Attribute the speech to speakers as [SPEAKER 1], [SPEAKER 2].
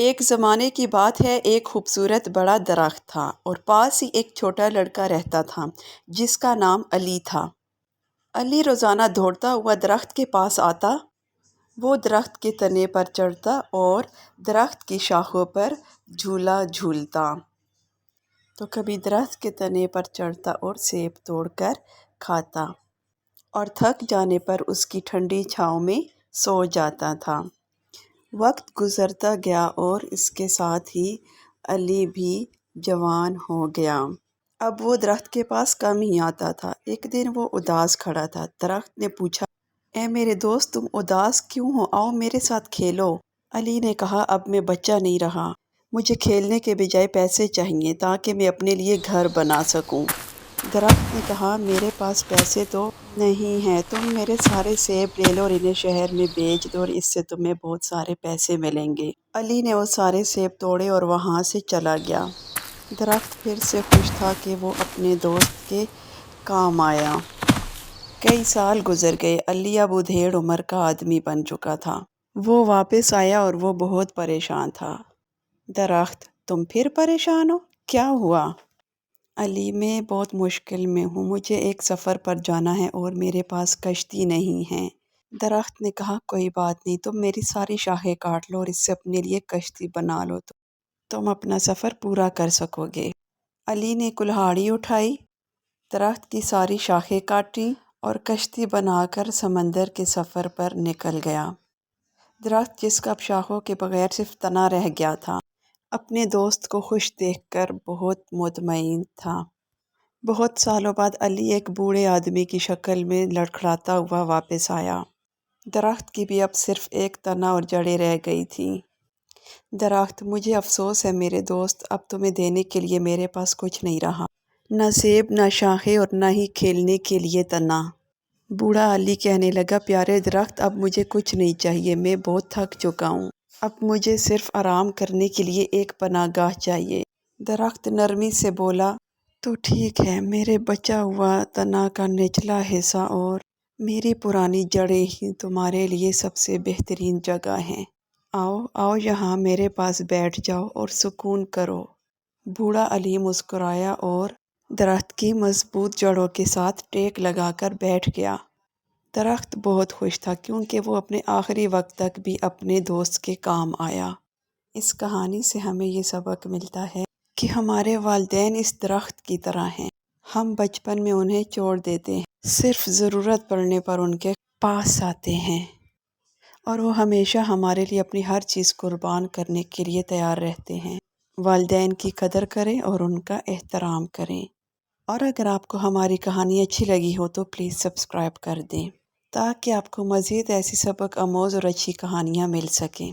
[SPEAKER 1] ایک زمانے کی بات ہے، ایک خوبصورت بڑا درخت تھا اور پاس ہی ایک چھوٹا لڑکا رہتا تھا جس کا نام علی تھا۔ علی روزانہ دوڑتا ہوا درخت کے پاس آتا، وہ درخت کے تنے پر چڑھتا اور درخت کی شاخوں پر جھولا جھولتا۔ تو کبھی درخت کے تنے پر چڑھتا اور سیب توڑ کر کھاتا اور تھک جانے پر اس کی ٹھنڈی چھاؤں میں سو جاتا تھا۔ وقت گزرتا گیا اور اس کے ساتھ ہی علی بھی جوان ہو گیا۔ اب وہ درخت کے پاس کم ہی آتا تھا۔ ایک دن وہ اداس کھڑا تھا۔ درخت نے پوچھا، اے میرے دوست، تم اداس کیوں ہو؟ آؤ میرے ساتھ کھیلو۔ علی نے کہا، اب میں بچہ نہیں رہا، مجھے کھیلنے کے بجائے پیسے چاہیے تاکہ میں اپنے لیے گھر بنا سکوں۔ درخت نے کہا، میرے پاس پیسے تو نہیں ہیں، تم میرے سارے سیب لے لو اور انہیں شہر میں بیچ دو اور اس سے تمہیں بہت سارے پیسے ملیں گے۔ علی نے وہ سارے سیب توڑے اور وہاں سے چلا گیا۔ درخت پھر سے خوش تھا کہ وہ اپنے دوست کے کام آیا۔ کئی سال گزر گئے۔ علی اب ادھیڑ عمر کا آدمی بن چکا تھا۔ وہ واپس آیا اور وہ بہت پریشان تھا۔ درخت، تم پھر پریشان ہو؟ کیا ہوا؟ علی، میں بہت مشکل میں ہوں، مجھے ایک سفر پر جانا ہے اور میرے پاس کشتی نہیں ہے۔ درخت نے کہا، کوئی بات نہیں، تم میری ساری شاخیں کاٹ لو اور اس سے اپنے لیے کشتی بنا لو تو تم اپنا سفر پورا کر سکو گے۔ علی نے کلہاڑی اٹھائی، درخت کی ساری شاخیں کاٹیں اور کشتی بنا کر سمندر کے سفر پر نکل گیا۔ درخت، جس کا اب شاخوں کے بغیر صرف تنا رہ گیا تھا، اپنے دوست کو خوش دیکھ کر بہت مطمئن تھا۔ بہت سالوں بعد علی ایک بوڑھے آدمی کی شکل میں لڑکھڑاتا ہوا واپس آیا۔ درخت کی بھی اب صرف ایک تنا اور جڑیں رہ گئی تھیں۔ درخت، مجھے افسوس ہے میرے دوست، اب تمہیں دینے کے لیے میرے پاس کچھ نہیں رہا، نہ سیب، نہ شاخیں اور نہ ہی کھیلنے کے لیے تنا۔ بوڑھا علی کہنے لگا، پیارے درخت، اب مجھے کچھ نہیں چاہیے، میں بہت تھک چکا ہوں، اب مجھے صرف آرام کرنے کے لیے ایک پناہ گاہ چاہیے۔ درخت نرمی سے بولا، تو ٹھیک ہے، میرے بچا ہوا تنا کا نچلا حصہ اور میری پرانی جڑیں ہی تمہارے لیے سب سے بہترین جگہ ہیں۔ آؤ یہاں میرے پاس بیٹھ جاؤ اور سکون کرو۔ بوڑھا علی مسکرایا اور درخت کی مضبوط جڑوں کے ساتھ ٹیک لگا کر بیٹھ گیا۔ درخت بہت خوش تھا کیونکہ وہ اپنے آخری وقت تک بھی اپنے دوست کے کام آیا۔ اس کہانی سے ہمیں یہ سبق ملتا ہے کہ ہمارے والدین اس درخت کی طرح ہیں، ہم بچپن میں انہیں چھوڑ دیتے ہیں، صرف ضرورت پڑنے پر ان کے پاس آتے ہیں اور وہ ہمیشہ ہمارے لیے اپنی ہر چیز قربان کرنے کے لیے تیار رہتے ہیں۔ والدین کی قدر کریں اور ان کا احترام کریں۔ اور اگر آپ کو ہماری کہانی اچھی لگی ہو تو پلیز سبسکرائب کر دیں تاکہ آپ کو مزید ایسی سبق آموز اور اچھی کہانیاں مل سکیں۔